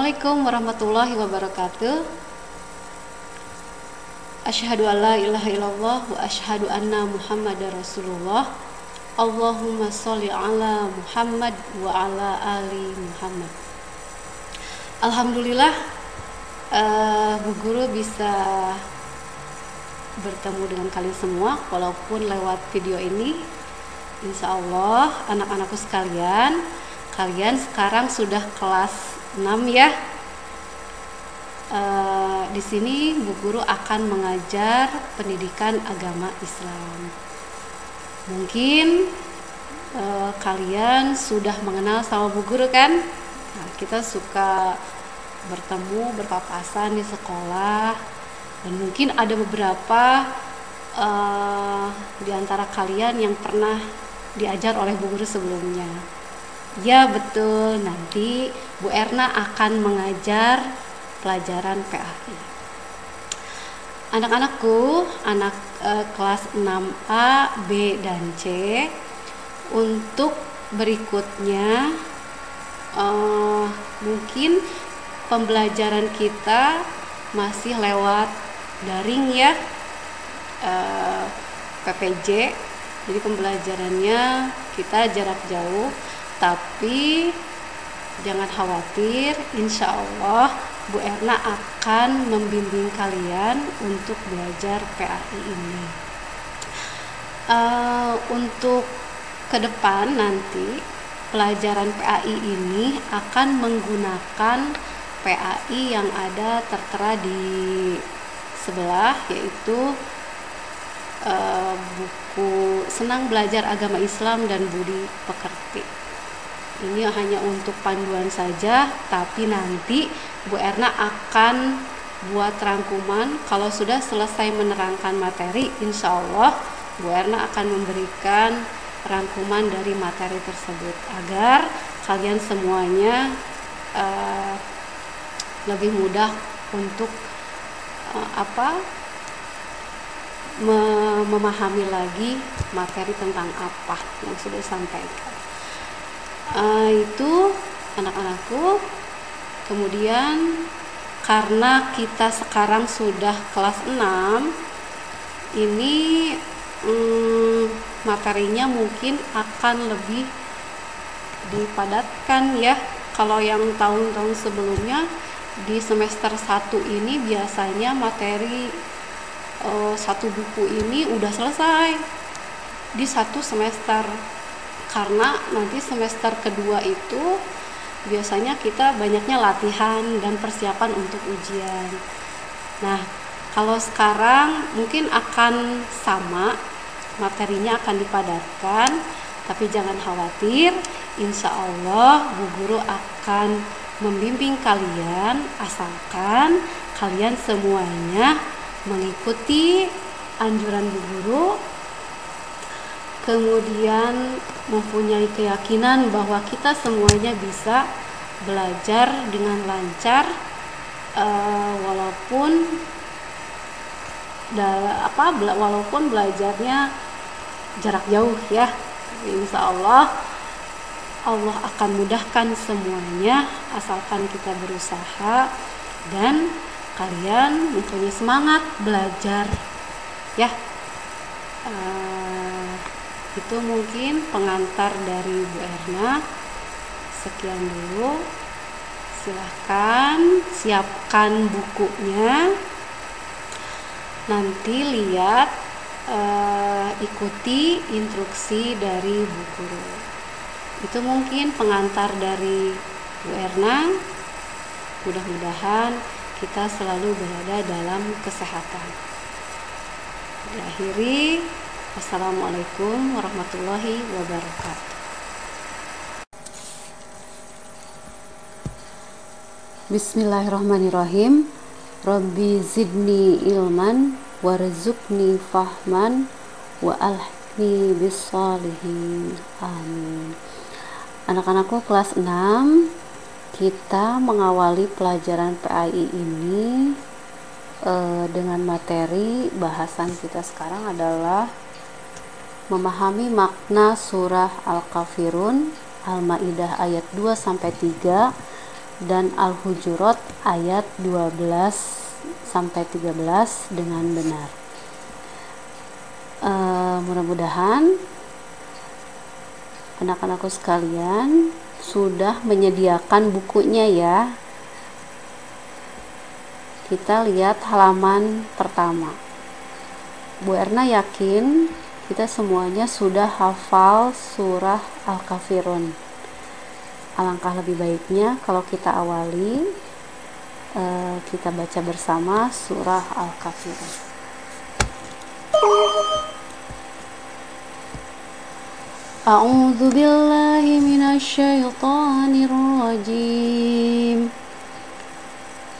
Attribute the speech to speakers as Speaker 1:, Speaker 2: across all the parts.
Speaker 1: Assalamualaikum warahmatullahi wabarakatuh. Asyhadu an la ilaha illallah wa asyhadu anna Muhammadar Rasulullah. Allahumma sholli ala Muhammad wa ala ali Muhammad. Alhamdulillah, Bu Guru bisa bertemu dengan kalian semua walaupun lewat video ini. Insya Allah anak-anakku sekalian, kalian sekarang sudah kelas 6 ya. Di sini Bu Guru akan mengajar pendidikan agama Islam. Mungkin kalian sudah mengenal sama Bu Guru kan? Nah, kita suka bertemu, berpapasan di sekolah, dan mungkin ada beberapa di antara kalian yang pernah diajar oleh Bu Guru sebelumnya. Ya betul, nanti Bu Erna akan mengajar pelajaran PAI. Anak-anakku, anak kelas 6A, B, dan C. Untuk berikutnya mungkin pembelajaran kita masih lewat daring ya, PPJ. Jadi pembelajarannya kita jarak jauh, tapi jangan khawatir, insya Allah Bu Erna akan membimbing kalian untuk belajar PAI ini. Untuk ke depan nanti pelajaran PAI ini akan menggunakan PAI yang ada tertera di sebelah, yaitu buku Senang Belajar Agama Islam dan Budi Pekerti. Ini hanya untuk panduan saja, tapi nanti Bu Erna akan buat rangkuman. Kalau sudah selesai menerangkan materi, insya Allah Bu Erna akan memberikan rangkuman dari materi tersebut agar kalian semuanya lebih mudah untuk memahami lagi materi tentang apa yang sudah disampaikan. Itu anak-anakku. Kemudian karena kita sekarang sudah kelas 6, ini materinya mungkin akan lebih dipadatkan ya. Kalau yang tahun-tahun sebelumnya di semester 1 ini biasanya materi satu buku ini udah selesai di satu semester, karena nanti semester kedua itu biasanya kita banyaknya latihan dan persiapan untuk ujian. Nah, kalau sekarang mungkin akan sama, materinya akan dipadatkan, tapi jangan khawatir, insya Allah Bu Guru akan membimbing kalian asalkan kalian semuanya mengikuti anjuran Bu Guru, kemudian mempunyai keyakinan bahwa kita semuanya bisa belajar dengan lancar, walaupun belajarnya jarak jauh ya. Insya Allah Allah akan mudahkan semuanya asalkan kita berusaha dan kalian mempunyai semangat belajar ya. Itu mungkin pengantar dari Bu Erna. Sekian dulu. Silahkan siapkan bukunya. Nanti lihat, ikuti instruksi dari Bu Guru. Itu mungkin pengantar dari Bu Erna. Mudah-mudahan kita selalu berada dalam kesehatan. Diakhiri, wassalamualaikum warahmatullahi wabarakatuh. Bismillahirrahmanirrahim. Rabbi zidni ilman warzuqni fahman wa alhqni bissalihin. Amin. Anak-anakku kelas 6, kita mengawali pelajaran PAI ini dengan materi bahasan kita sekarang adalah memahami makna surah Al-Kafirun, Al-Maidah ayat 2-3 dan Al-Hujurat ayat 12 sampai 13 dengan benar. Mudah-mudahan anak-anakku sekalian sudah menyediakan bukunya ya. Kita lihat halaman pertama. Bu Erna yakin kita semuanya sudah hafal surah Al-Kafirun. Alangkah lebih baiknya kalau kita awali, kita baca bersama surah Al-Kafirun. A'udzu billahi minasyaitonir rajim.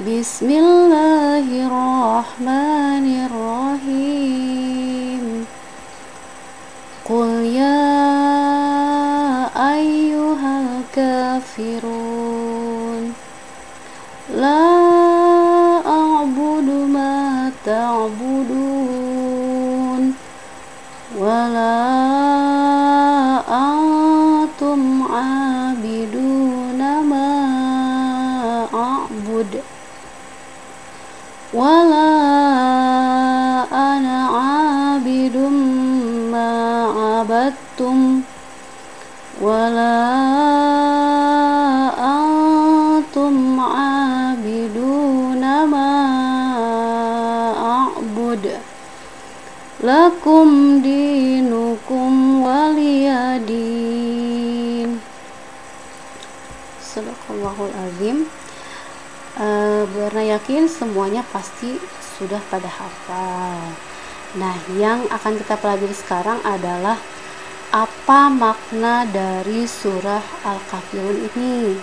Speaker 1: Bismillahirrahmanirrahim. Qul ya ayyuhal kafirun la a'budu ma ta'budun wa la antum 'abiduna ma a'bud wa la ana 'abidum ma 'abadtum wa la antum 'abiduna ma a'bud lakum dinukum waliyadin. Sadaqallahul azim. Bu Erna yakin semuanya pasti sudah pada hafal. Nah, yang akan kita pelajari sekarang adalah apa makna dari surah Al-Kafirun ini.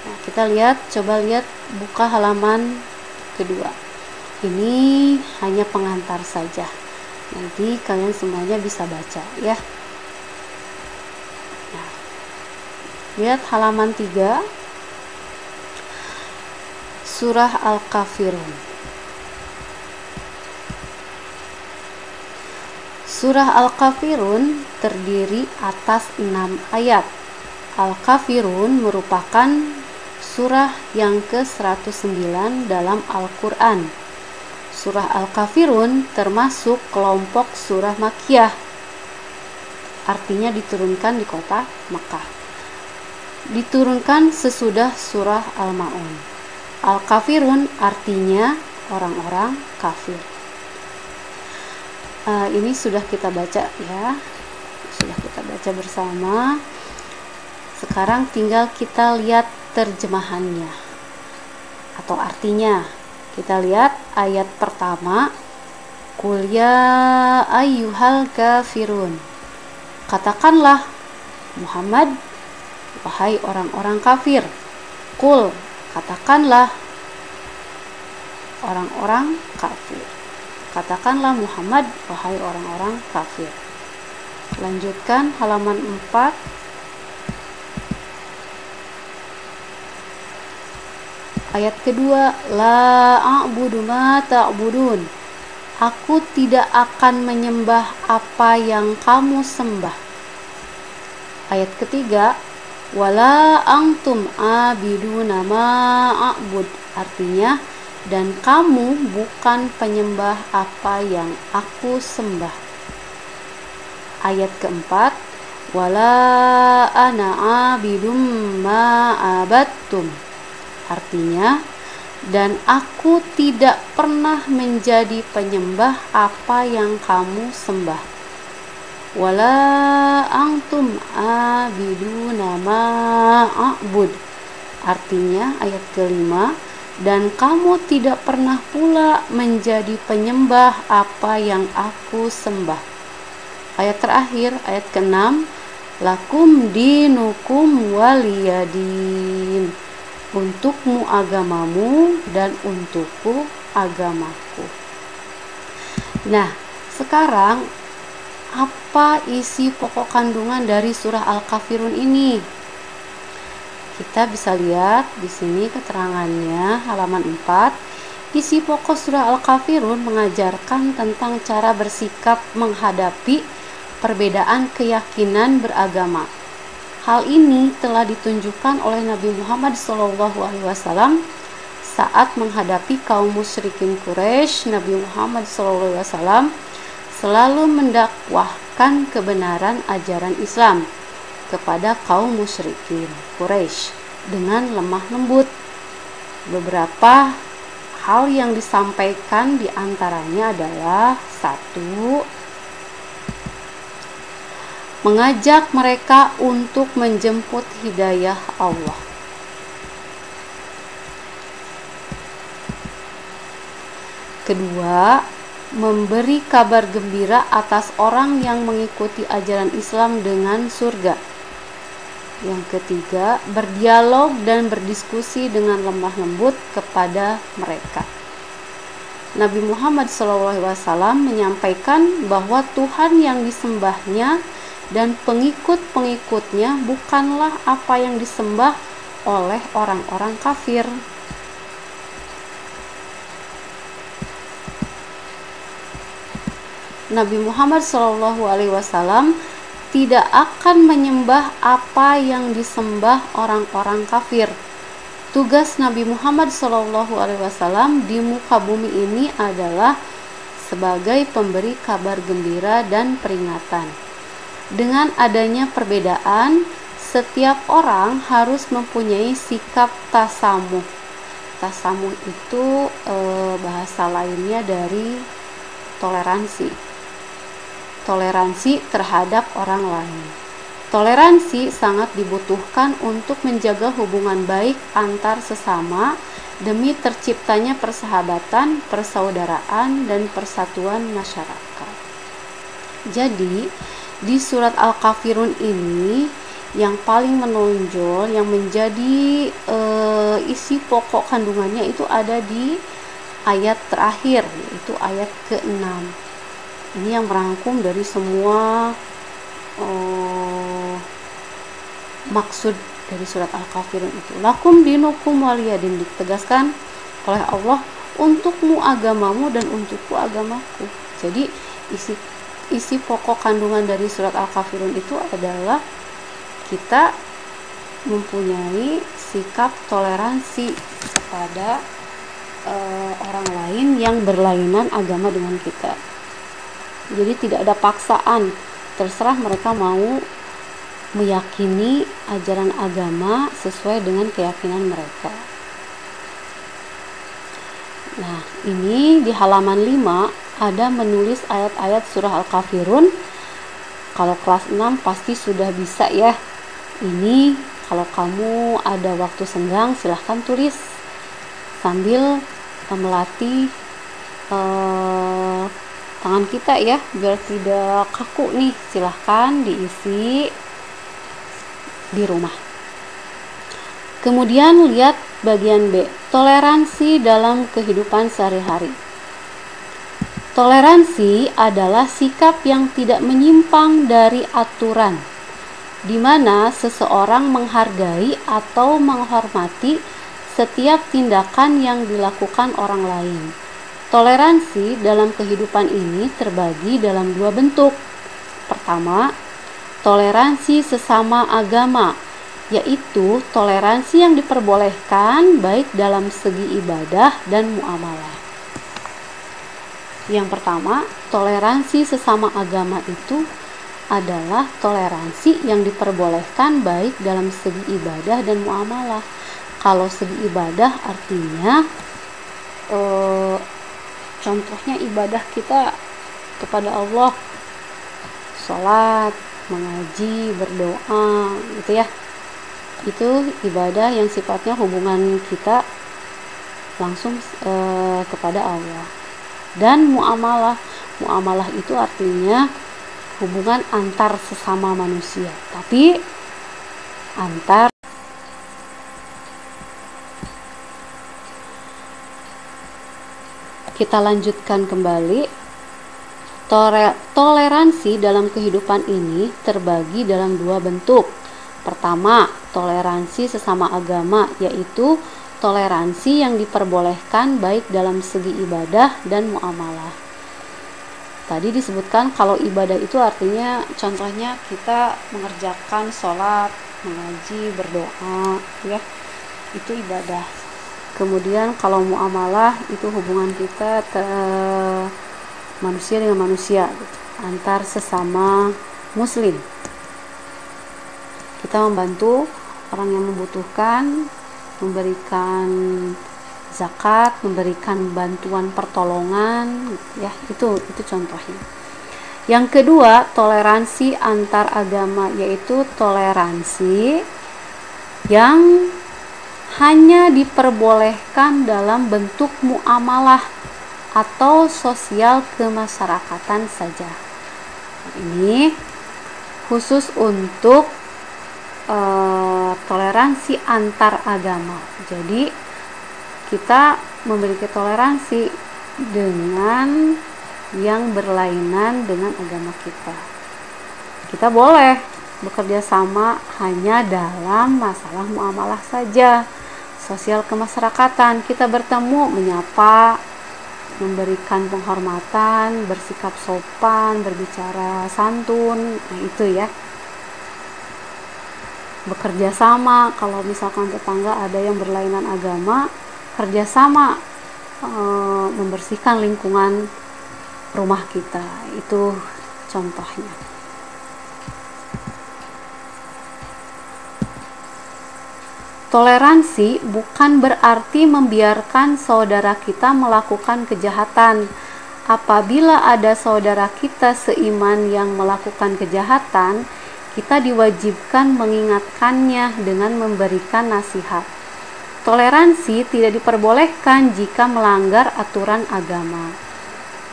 Speaker 1: Nah, kita coba lihat buka halaman kedua. Ini hanya pengantar saja. Nanti kalian semuanya bisa baca ya. Nah, lihat halaman 3. Surah Al-Kafirun. Surah Al-Kafirun terdiri atas 6 ayat. Al-Kafirun merupakan surah yang ke-109 dalam Al-Quran. Surah Al-Kafirun termasuk kelompok surah Makkiyah. Artinya diturunkan di kota Makkah. Diturunkan sesudah surah Al-Ma'un. Al-Kafirun artinya orang-orang kafir. Ini sudah kita baca ya. Sudah kita baca bersama. Sekarang tinggal kita lihat terjemahannya atau artinya. Kita lihat ayat pertama. Qul ya ayyuhal kafirun. Katakanlah Muhammad, wahai orang-orang kafir. Qul, katakanlah orang-orang kafir. Katakanlah Muhammad, wahai orang-orang kafir. Lanjutkan halaman 4. Ayat kedua, la a'budu ma ta'budun. Aku tidak akan menyembah apa yang kamu sembah. Ayat ketiga, wala antum abiduna ma a'bud. Artinya, dan kamu bukan penyembah apa yang aku sembah. Ayat keempat, wala ana abidum ma abattum. Artinya, dan aku tidak pernah menjadi penyembah apa yang kamu sembah. Wala antum abiduna ma a'bud. Artinya ayat kelima, dan kamu tidak pernah pula menjadi penyembah apa yang aku sembah. Ayat terakhir, ayat ke-6, lakum dinukum waliyadin. Untukmu agamamu dan untukku agamaku. Nah, sekarang apa isi pokok kandungan dari surah Al-Kafirun ini? Kita bisa lihat di sini keterangannya halaman 4. Isi pokok surah Al-Kafirun mengajarkan tentang cara bersikap menghadapi perbedaan keyakinan beragama. Hal ini telah ditunjukkan oleh Nabi Muhammad SAW saat menghadapi kaum musyrikin Quraisy. Nabi Muhammad SAW selalu mendakwahkan kebenaran ajaran Islam kepada kaum musyrikin Quraisy dengan lemah lembut. Beberapa hal yang disampaikan diantaranya adalah: 1. Mengajak mereka untuk menjemput hidayah Allah. Kedua, memberi kabar gembira atas orang yang mengikuti ajaran Islam dengan surga. Yang ketiga, berdialog dan berdiskusi dengan lemah lembut kepada mereka. Nabi Muhammad SAW menyampaikan bahwa Tuhan yang disembahnya dan pengikut-pengikutnya bukanlah apa yang disembah oleh orang-orang kafir. Nabi Muhammad SAW tidak akan menyembah apa yang disembah orang-orang kafir. Tugas Nabi Muhammad SAW di muka bumi ini adalah sebagai pemberi kabar gembira dan peringatan. Dengan adanya perbedaan, setiap orang harus mempunyai sikap tasamuh. Tasamuh itu bahasa lainnya dari toleransi. Toleransi terhadap orang lain. Toleransi sangat dibutuhkan untuk menjaga hubungan baik antar sesama demi terciptanya persahabatan, persaudaraan, dan persatuan masyarakat. Jadi, di surat Al-Kafirun ini yang paling menonjol, yang menjadi isi pokok kandungannya itu ada di ayat terakhir, yaitu ayat ke-6. Ini yang merangkum dari semua maksud dari surat Al-Kafirun itu. Lakum dinukum waliyadin, ditegaskan oleh Allah, untukmu agamamu dan untukku agamaku. Jadi isi pokok kandungan dari surat Al-Kafirun itu adalah kita mempunyai sikap toleransi kepada orang lain yang berlainan agama dengan kita. Jadi tidak ada paksaan, terserah mereka mau meyakini ajaran agama sesuai dengan keyakinan mereka. Nah, ini di halaman 5 ada menulis ayat-ayat surah Al-Kafirun. Kalau kelas 6 pasti sudah bisa ya. Ini kalau kamu ada waktu senggang silahkan tulis sambil melatih tangan kita ya, biar tidak kaku nih. Silahkan diisi di rumah. Kemudian lihat bagian B, toleransi dalam kehidupan sehari-hari. Toleransi adalah sikap yang tidak menyimpang dari aturan, di mana seseorang menghargai atau menghormati setiap tindakan yang dilakukan orang lain. Toleransi dalam kehidupan ini terbagi dalam dua bentuk. Pertama, toleransi sesama agama, yaitu toleransi yang diperbolehkan baik dalam segi ibadah dan muamalah. Yang pertama, toleransi sesama agama itu adalah toleransi yang diperbolehkan baik dalam segi ibadah dan muamalah. Kalau segi ibadah artinya contohnya ibadah kita kepada Allah, sholat, mengaji, berdoa, gitu ya. Itu ibadah yang sifatnya hubungan kita langsung kepada Allah. Dan muamalah itu artinya hubungan antar sesama manusia, tapi antar kita lanjutkan kembali. Toleransi dalam kehidupan ini terbagi dalam dua bentuk. Pertama, toleransi sesama agama, yaitu toleransi yang diperbolehkan baik dalam segi ibadah dan muamalah. Tadi disebutkan kalau ibadah itu artinya contohnya kita mengerjakan sholat mengaji, berdoa, ya, itu ibadah. Kemudian kalau muamalah itu hubungan kita manusia dengan manusia gitu, antar sesama muslim. Kita membantu orang yang membutuhkan, memberikan zakat, memberikan bantuan pertolongan, ya, itu contohnya. Yang kedua, toleransi antar agama, yaitu toleransi yang hanya diperbolehkan dalam bentuk muamalah atau sosial kemasyarakatan saja. Ini khusus untuk toleransi antar agama. Jadi kita memiliki toleransi dengan yang berlainan dengan agama kita. Kita boleh bekerja sama hanya dalam masalah muamalah saja, sosial kemasyarakatan. Kita bertemu, menyapa, memberikan penghormatan, bersikap sopan, berbicara santun, nah itu ya. Bekerja sama, kalau misalkan tetangga ada yang berlainan agama, kerjasama membersihkan lingkungan rumah kita, itu contohnya. Toleransi bukan berarti membiarkan saudara kita melakukan kejahatan. Apabila ada saudara kita seiman yang melakukan kejahatan, kita diwajibkan mengingatkannya dengan memberikan nasihat. Toleransi tidak diperbolehkan jika melanggar aturan agama.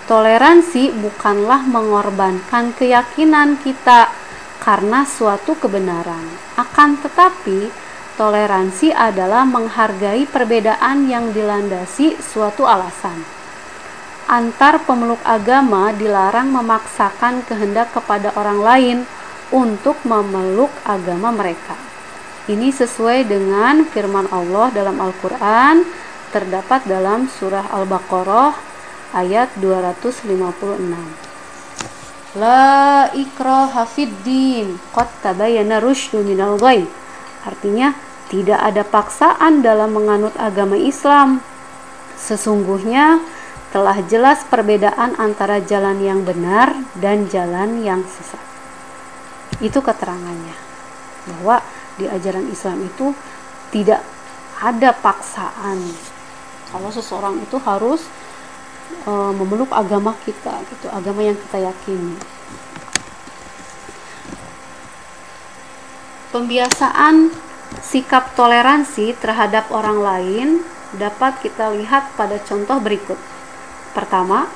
Speaker 1: Toleransi bukanlah mengorbankan keyakinan kita karena suatu kebenaran. Akan tetapi, toleransi adalah menghargai perbedaan yang dilandasi suatu alasan. Antar pemeluk agama dilarang memaksakan kehendak kepada orang lain untuk memeluk agama mereka. Ini sesuai dengan firman Allah dalam Al-Quran, terdapat dalam surah Al-Baqarah ayat 256. La ikraha fid din, qad tabayyana rusydu minal ghayy. Artinya, tidak ada paksaan dalam menganut agama Islam. Sesungguhnya telah jelas perbedaan antara jalan yang benar dan jalan yang sesat. Itu keterangannya, bahwa di ajaran Islam itu tidak ada paksaan. Kalau seseorang itu harus memeluk agama kita, gitu, agama yang kita yakini. Pembiasaan sikap toleransi terhadap orang lain dapat kita lihat pada contoh berikut. Pertama,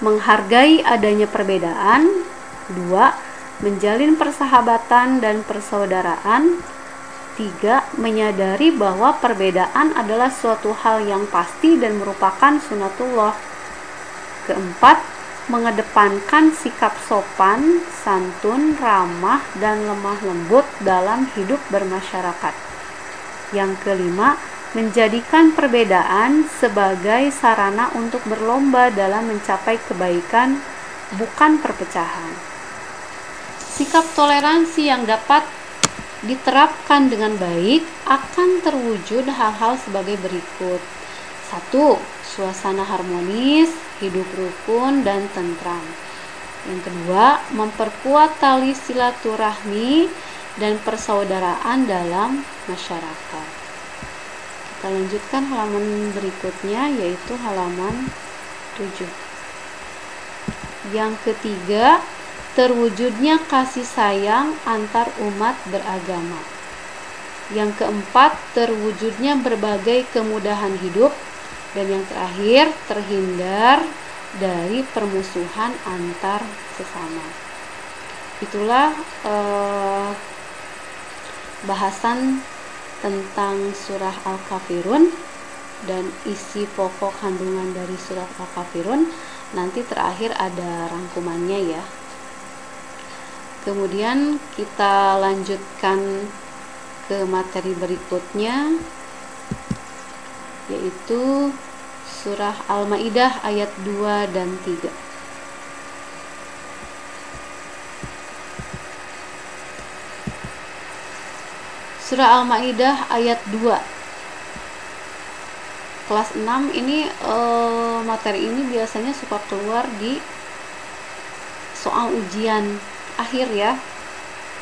Speaker 1: menghargai adanya perbedaan. Dua, menjalin persahabatan dan persaudaraan. 3. Menyadari bahwa perbedaan adalah suatu hal yang pasti dan merupakan sunatullah. Keempat, mengedepankan sikap sopan, santun, ramah, dan lemah lembut dalam hidup bermasyarakat. Yang kelima, menjadikan perbedaan sebagai sarana untuk berlomba dalam mencapai kebaikan, bukan perpecahan. Sikap toleransi yang dapat diterapkan dengan baik akan terwujud hal-hal sebagai berikut. 1. Suasana harmonis, hidup rukun dan tentram. Yang kedua, memperkuat tali silaturahmi dan persaudaraan dalam masyarakat. Kita lanjutkan halaman berikutnya, yaitu halaman 7. Yang ketiga, terwujudnya kasih sayang antar umat beragama. Yang keempat, terwujudnya berbagai kemudahan hidup. Dan yang terakhir, terhindar dari permusuhan antar sesama. Itulah bahasan tentang surah Al-Kafirun dan isi pokok kandungan dari surah Al-Kafirun. Nanti terakhir ada rangkumannya ya. Kemudian kita lanjutkan ke materi berikutnya, yaitu surah Al-Maidah ayat 2 dan 3. Surah Al-Maidah ayat 2. Kelas 6 ini materi ini biasanya suka keluar di soal ujian akhir ya.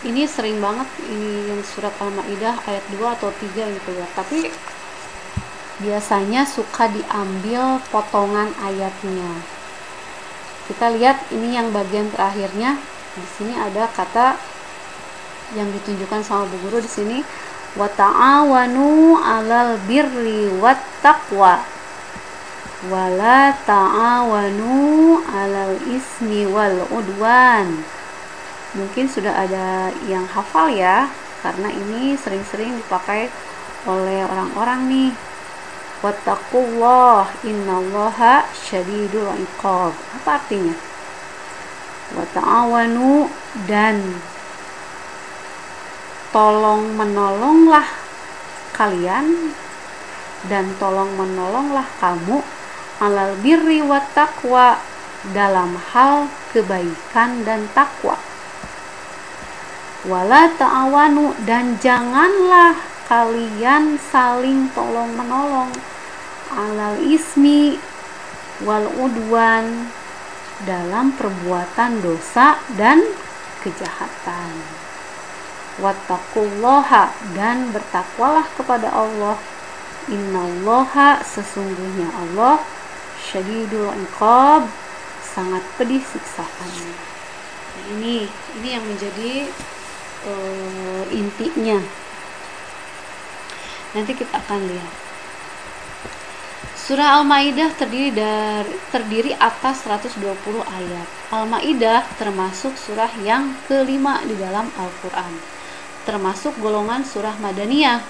Speaker 1: Ini sering banget ini yang surat Al-Maidah ayat 2 atau 3 yang keluar. Tapi biasanya suka diambil potongan ayatnya. Kita lihat ini yang bagian terakhirnya. Di sini ada kata yang ditunjukkan sama Bu Guru di sini, wa ta'awanu 'alal birri wat taqwa wa la ta'awanu 'alal ismi wal udwan. Mungkin sudah ada yang hafal ya, karena ini sering-sering dipakai oleh orang-orang nih. Wattaqullah innallaha syadidul iqab. Apa artinya? Wa ta'awanu, dan tolong menolonglah kalian dan tolong menolonglah kamu alal birri wat taqwa, dalam hal kebaikan dan takwa. Wala ta'awanu, dan janganlah kalian saling tolong menolong alal ismi wal udwan, dalam perbuatan dosa dan kejahatan. Wattaqullaha, dan bertakwalah kepada Allah. Innallaha, sesungguhnya Allah, syadidul iqab, sangat pedih siksaannya. Nah, ini yang menjadi intinya. Nanti kita akan lihat. Surah Al-Maidah terdiri atas 120 ayat. Al-Maidah termasuk surah yang kelima di dalam Al-Quran, termasuk golongan surah Madaniyah.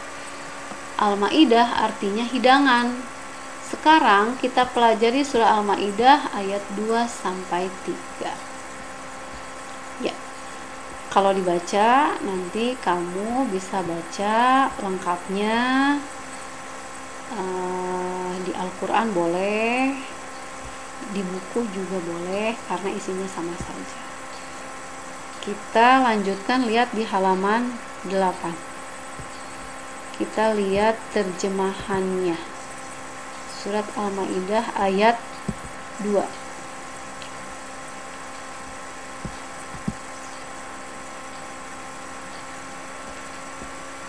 Speaker 1: Al-Maidah artinya hidangan. Sekarang kita pelajari surah Al-Maidah ayat 2-3. Ya, kalau dibaca nanti kamu bisa baca lengkapnya di Al-Quran boleh, di buku juga boleh, karena isinya sama saja. Kita lanjutkan, lihat di halaman 8. Kita lihat terjemahannya. Surat Al-Maidah ayat 2.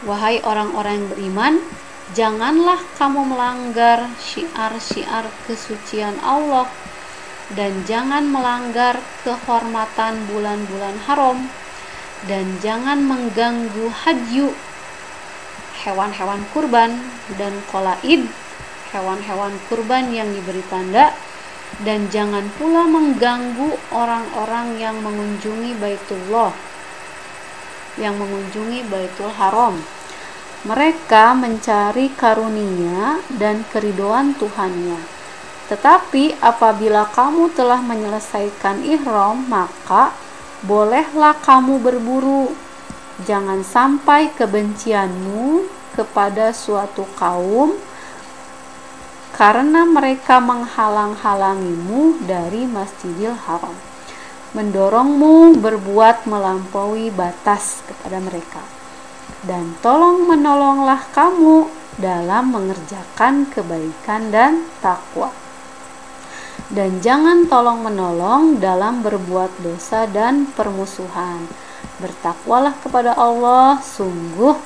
Speaker 1: Wahai orang-orang yang beriman, janganlah kamu melanggar syiar-syiar kesucian Allah, dan jangan melanggar kehormatan bulan-bulan haram, dan jangan mengganggu hadyu, hewan-hewan kurban, dan qolaid, hewan-hewan kurban yang diberi tanda, dan jangan pula mengganggu orang-orang yang mengunjungi Baitullah, yang mengunjungi Baitul Haram. Mereka mencari karunia dan keridhaan Tuhannya. Tetapi apabila kamu telah menyelesaikan ihram, maka bolehlah kamu berburu. Jangan sampai kebencianmu kepada suatu kaum karena mereka menghalang-halangimu dari Masjidil Haram, mendorongmu berbuat melampaui batas kepada mereka. Dan tolong menolonglah kamu dalam mengerjakan kebaikan dan takwa. Dan jangan tolong menolong dalam berbuat dosa dan permusuhan. Bertakwalah kepada Allah, sungguh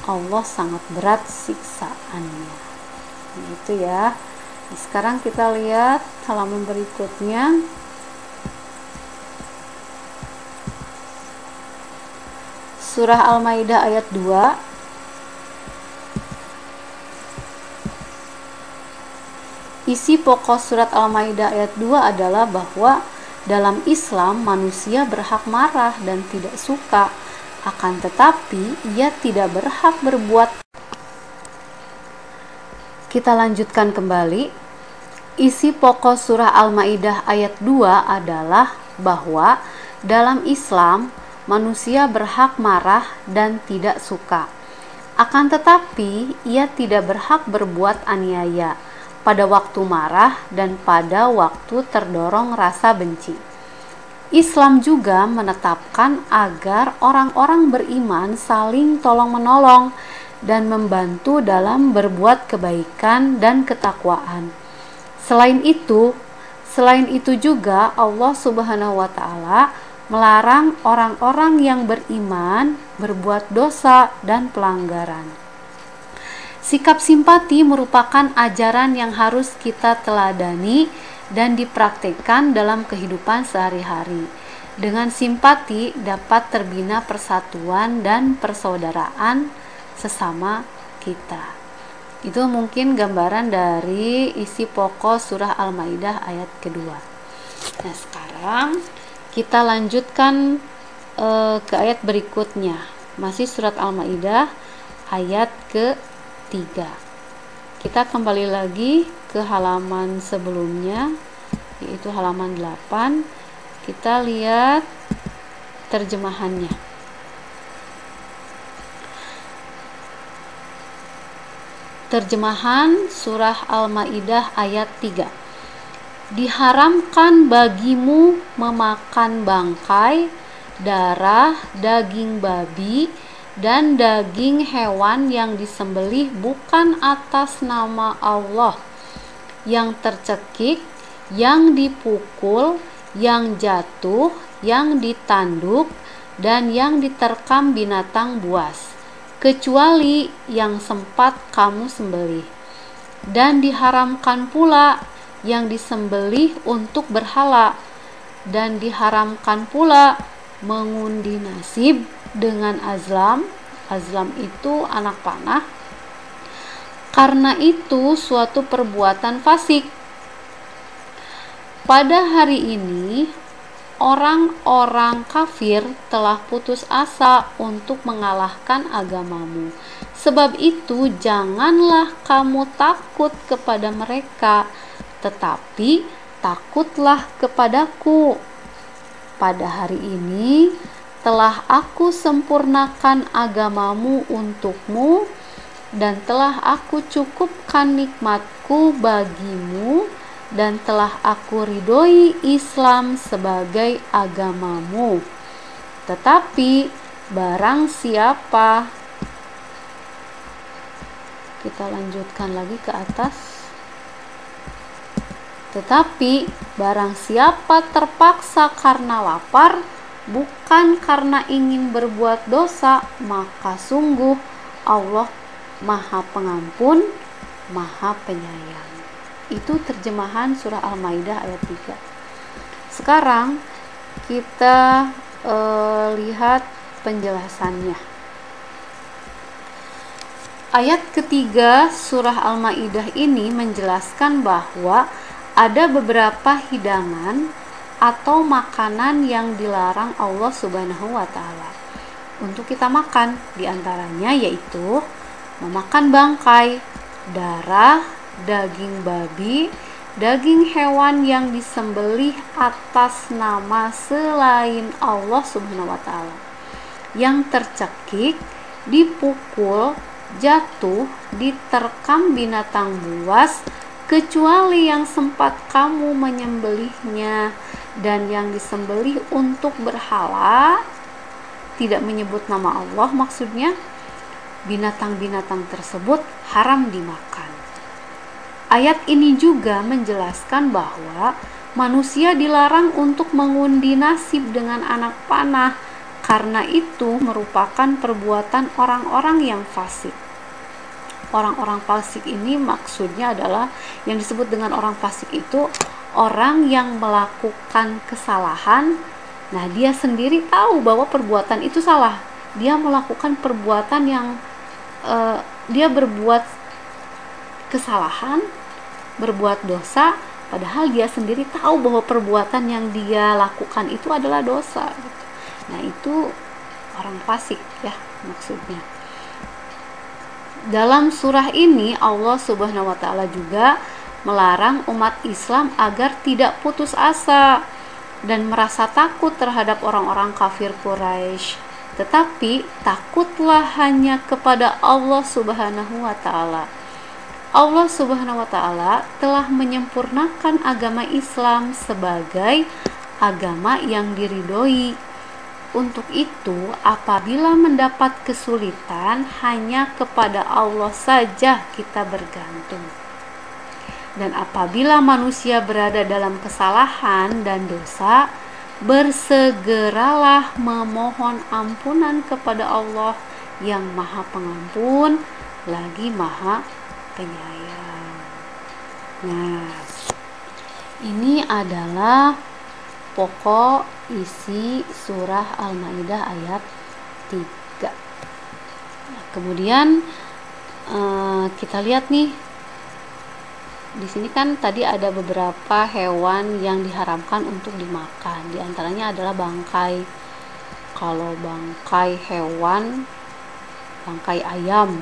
Speaker 1: Allah sangat berat siksaannya. Itu ya. Nah, sekarang kita lihat halaman berikutnya. Surah Al-Maidah ayat 2. Isi pokok surat Al-Maidah ayat 2 adalah bahwa dalam Islam manusia berhak marah dan tidak suka, akan tetapi ia tidak berhak berbuat. Kita lanjutkan kembali. Isi pokok surah Al-Maidah ayat 2 adalah bahwa dalam Islam manusia berhak marah dan tidak suka. Akan tetapi, ia tidak berhak berbuat aniaya pada waktu marah dan pada waktu terdorong rasa benci. Islam juga menetapkan agar orang-orang beriman saling tolong-menolong dan membantu dalam berbuat kebaikan dan ketakwaan. Selain itu juga Allah Subhanahu wa taala melarang orang-orang yang beriman berbuat dosa dan pelanggaran. Sikap simpati merupakan ajaran yang harus kita teladani dan dipraktikkan dalam kehidupan sehari-hari. Dengan simpati dapat terbina persatuan dan persaudaraan sesama kita. Itu mungkin gambaran dari isi pokok surah Al-Maidah ayat kedua. Nah, sekarang kita lanjutkan ke ayat berikutnya. Masih surat Al-Maidah ayat ke-3. Kita kembali lagi ke halaman sebelumnya, yaitu halaman 8. Kita lihat terjemahannya. Terjemahan surah Al-Maidah ayat 3. Diharamkan bagimu memakan bangkai, darah, daging babi, dan daging hewan yang disembelih bukan atas nama Allah, yang tercekik, yang dipukul, yang jatuh, yang ditanduk, dan yang diterkam binatang buas, kecuali yang sempat kamu sembelih. Dan diharamkan pula yang disembelih untuk berhala, dan diharamkan pula mengundi nasib dengan azlam. Azlam itu anak panah. Karena itu suatu perbuatan fasik. Pada hari ini orang-orang kafir telah putus asa untuk mengalahkan agamamu. Sebab itu janganlah kamu takut kepada mereka, tetapi takutlah kepadaku. Pada hari ini telah aku sempurnakan agamamu untukmu, dan telah aku cukupkan nikmatku bagimu, dan telah aku ridhoi Islam sebagai agamamu. Tetapi barang siapa, kita lanjutkan lagi ke atas. Tetapi barang siapa terpaksa karena lapar, bukan karena ingin berbuat dosa, maka sungguh Allah Maha Pengampun, Maha Penyayang. Itu terjemahan surah Al-Maidah ayat 3. Sekarang kita lihat penjelasannya. Ayat ketiga surah Al-Maidah ini menjelaskan bahwa ada beberapa hidangan atau makanan yang dilarang Allah Subhanahu wa taala untuk kita makan. Di antaranya yaitu memakan bangkai, darah, daging babi, daging hewan yang disembelih atas nama selain Allah Subhanahu wa taala, yang tercekik, dipukul, jatuh, diterkam binatang buas, kecuali yang sempat kamu menyembelihnya, dan yang disembelih untuk berhala, tidak menyebut nama Allah maksudnya. Binatang-binatang tersebut haram dimakan. Ayat ini juga menjelaskan bahwa manusia dilarang untuk mengundi nasib dengan anak panah, karena itu merupakan perbuatan orang-orang yang fasik. Orang-orang fasik ini maksudnya adalah, yang disebut dengan orang fasik itu orang yang melakukan kesalahan. Nah, dia sendiri tahu bahwa perbuatan itu salah. Dia melakukan perbuatan yang dia berbuat kesalahan, berbuat dosa, padahal dia sendiri tahu bahwa perbuatan yang dia lakukan itu adalah dosa gitu. Nah, itu orang fasik ya maksudnya. Dalam surah ini Allah Subhanahu wa taala juga melarang umat Islam agar tidak putus asa dan merasa takut terhadap orang-orang kafir Quraisy. Tetapi takutlah hanya kepada Allah Subhanahu wa taala. Allah Subhanahu wa taala telah menyempurnakan agama Islam sebagai agama yang diridhoi. Untuk itu, apabila mendapat kesulitan, hanya kepada Allah saja kita bergantung. Dan apabila manusia berada dalam kesalahan dan dosa, bersegeralah memohon ampunan kepada Allah yang Maha Pengampun lagi Maha Penyayang. Nah, ini adalah pokok isi surah Al-Maidah ayat 3. Nah, kemudian kita lihat nih, di sini kan tadi ada beberapa hewan yang diharamkan untuk dimakan. Di antaranya adalah bangkai. Kalau bangkai hewan, bangkai ayam,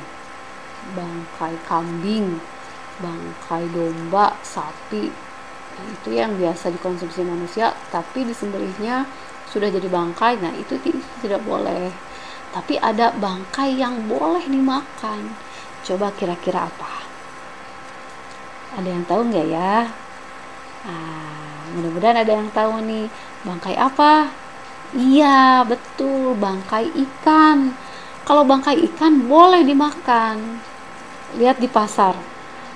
Speaker 1: bangkai kambing, bangkai domba, sapi, nah, itu yang biasa dikonsumsi manusia, tapi disembelihnya sudah jadi bangkai. Nah, itu tidak boleh. Tapi ada bangkai yang boleh dimakan. Coba kira-kira apa? Ada yang tahu nggak ya? Mudah-mudahan ada yang tahu nih. Bangkai apa? Iya, betul, bangkai ikan. Kalau bangkai ikan boleh dimakan. Lihat di pasar,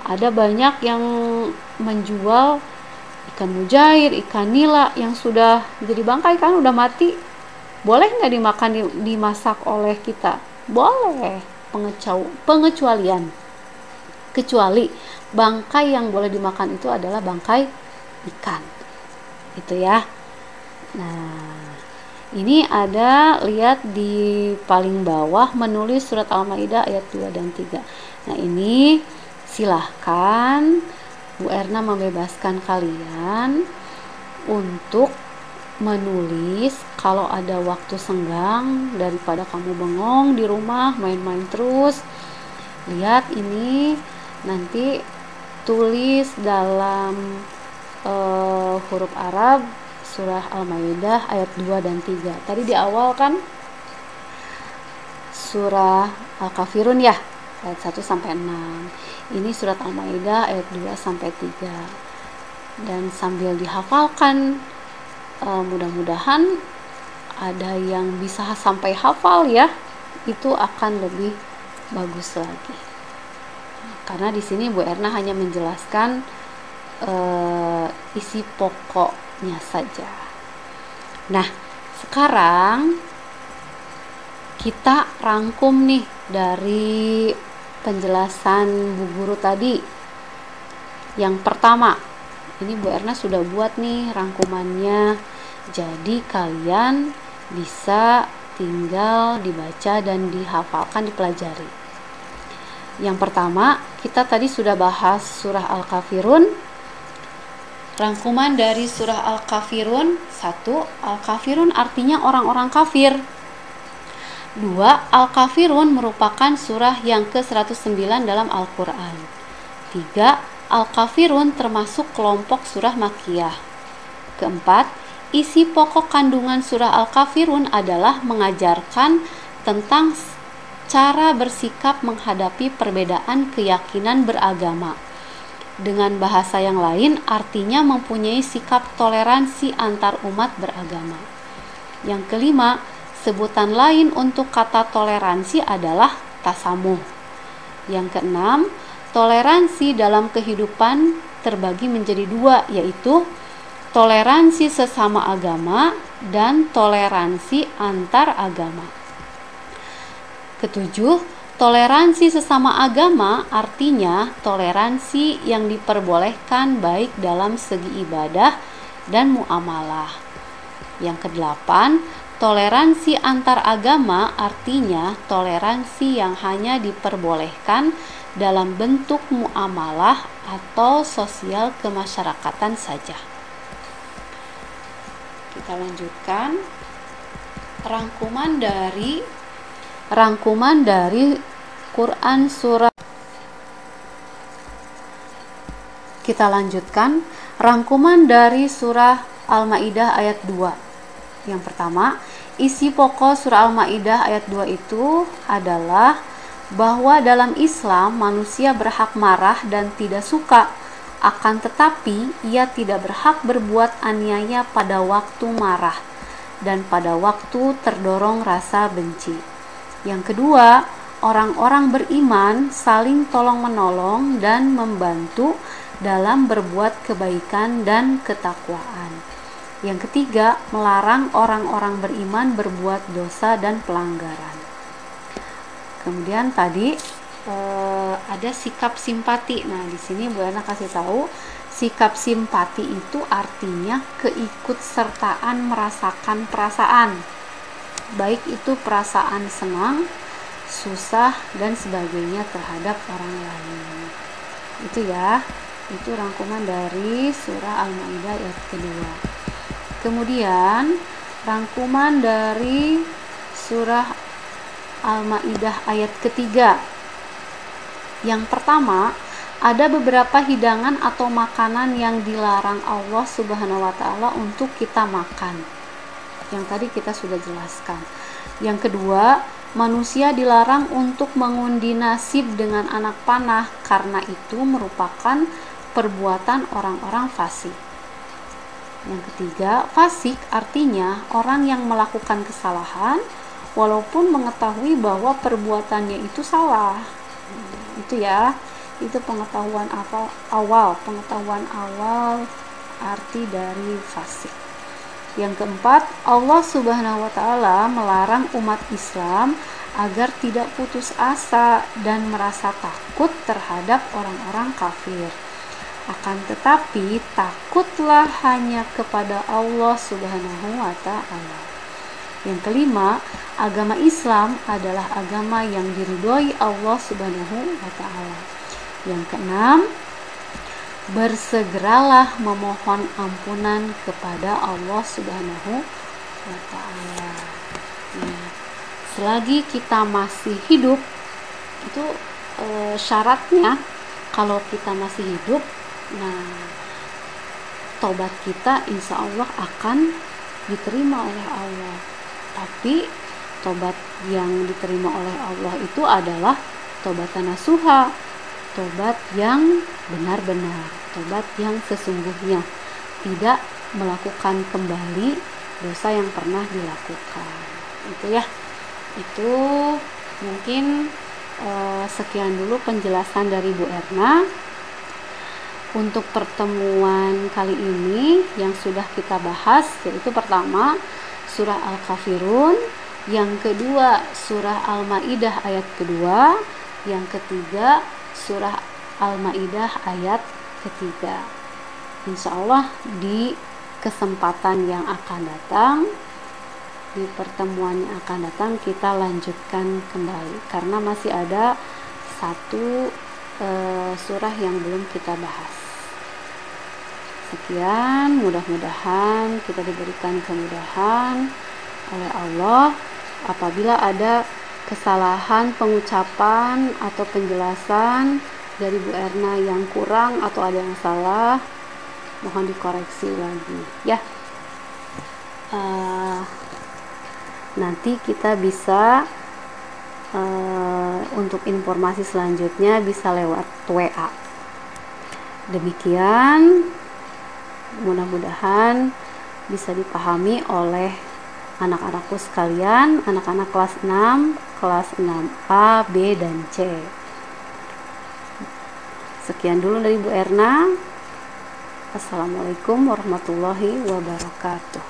Speaker 1: ada banyak yang menjual ikan mujair, ikan nila yang sudah jadi bangkai, kan udah mati. Boleh nggak dimakan, dimasak oleh kita? Boleh. Pengecualian. Kecuali bangkai yang boleh dimakan itu adalah bangkai ikan. Itu ya. Nah, ini ada, lihat di paling bawah menulis surat Al-Maidah ayat 2 dan 3. Nah, ini silahkan Bu Erna membebaskan kalian untuk menulis kalau ada waktu senggang, daripada kamu bengong di rumah main-main terus. Lihat ini, nanti tulis dalam huruf Arab surah Al-Maidah ayat 2 dan 3. Tadi di awal kan surah Al-Kafirun ya, ayat 1 sampai 6. Ini surat Al-Maidah ayat 2 sampai 3. Dan sambil dihafalkan, mudah-mudahan ada yang bisa sampai hafal ya. Itu akan lebih bagus lagi. Karena di sini Bu Erna hanya menjelaskan isi pokoknya saja. Nah, sekarang kita rangkum nih dari penjelasan Bu Guru tadi. Yang pertama, ini Bu Erna sudah buat nih rangkumannya. Jadi kalian bisa tinggal dibaca dan dihafalkan, dipelajari. Yang pertama, kita tadi sudah bahas surah Al-Kafirun. Rangkuman dari surah Al-Kafirun: 1. Al-Kafirun artinya orang-orang kafir. 2. Al-Kafirun merupakan surah yang ke-109 dalam Al-Quran. 3. Al-Kafirun termasuk kelompok surah Makkiyah. 4. Isi pokok kandungan surah Al-Kafirun adalah mengajarkan tentang cara bersikap menghadapi perbedaan keyakinan beragama. Dengan bahasa yang lain, artinya mempunyai sikap toleransi antar umat beragama. Yang kelima, sebutan lain untuk kata toleransi adalah tasamuh. Yang keenam, toleransi dalam kehidupan terbagi menjadi 2, yaitu toleransi sesama agama dan toleransi antar agama. Ketujuh, toleransi sesama agama artinya toleransi yang diperbolehkan baik dalam segi ibadah dan muamalah. Yang kedelapan, toleransi antar agama artinya toleransi yang hanya diperbolehkan dalam bentuk muamalah atau sosial kemasyarakatan saja. Kita lanjutkan rangkuman dari Quran surah. Kita lanjutkan rangkuman dari surah Al-Maidah ayat 2. Yang pertama, isi pokok surah Al-Maidah ayat 2 itu adalah bahwa dalam Islam manusia berhak marah dan tidak suka Akan tetapi ia tidak berhak berbuat aniaya pada waktu marah dan pada waktu terdorong rasa benci. Yang kedua, orang-orang beriman saling tolong-menolong dan membantu dalam berbuat kebaikan dan ketakwaan. Yang ketiga, melarang orang-orang beriman berbuat dosa dan pelanggaran. Kemudian tadi ada sikap simpati. Nah, di sini Bu Erna kasih tahu, sikap simpati itu artinya keikutsertaan merasakan perasaan, baik itu perasaan senang, susah, dan sebagainya terhadap orang lain. Itu ya, itu rangkuman dari surah Al-Maidah ayat kedua. Kemudian rangkuman dari surah Al-Maidah ayat ketiga. Yang pertama, ada beberapa hidangan atau makanan yang dilarang Allah Subhanahu wa Ta'ala untuk kita makan. Yang tadi kita sudah jelaskan. Yang kedua, manusia dilarang untuk mengundi nasib dengan anak panah karena itu merupakan perbuatan orang-orang fasik. Yang ketiga, fasik artinya orang yang melakukan kesalahan walaupun mengetahui bahwa perbuatannya itu salah. Itu ya, itu pengetahuan awal arti dari fasik. Yang keempat, Allah Subhanahu wa Ta'ala melarang umat Islam agar tidak putus asa dan merasa takut terhadap orang-orang kafir. Akan tetapi takutlah hanya kepada Allah Subhanahu wa Ta'ala. Yang kelima, agama Islam adalah agama yang diridhoi Allah Subhanahu wa Ta'ala. Yang keenam, bersegeralah memohon ampunan kepada Allah Subhanahu wa Ta'ala. Nah, selagi kita masih hidup, itu syaratnya kalau kita masih hidup, nah taubat kita insya Allah akan diterima oleh Allah. Tapi tobat yang diterima oleh Allah itu adalah tobatan nasuha, tobat yang benar-benar, tobat yang sesungguhnya, tidak melakukan kembali dosa yang pernah dilakukan. Itu ya, itu mungkin sekian dulu penjelasan dari Bu Erna untuk pertemuan kali ini yang sudah kita bahas, yaitu pertama surah Al-Kafirun, yang kedua surah Al-Maidah ayat kedua, yang ketiga surah Al-Maidah ayat ketiga. Insya Allah di kesempatan yang akan datang, di pertemuan yang akan datang, kita lanjutkan kembali karena masih ada satu surah yang belum kita bahas. Sekian, mudah-mudahan kita diberikan kemudahan oleh Allah. Apabila ada kesalahan pengucapan atau penjelasan dari Bu Erna yang kurang atau ada yang salah, mohon dikoreksi lagi ya. Nanti kita bisa untuk informasi selanjutnya bisa lewat WA. Demikian, mudah-mudahan bisa dipahami oleh anak-anakku sekalian, anak-anak kelas 6, kelas 6A, B, dan C. Sekian dulu dari Bu Erna. Assalamualaikum warahmatullahi wabarakatuh.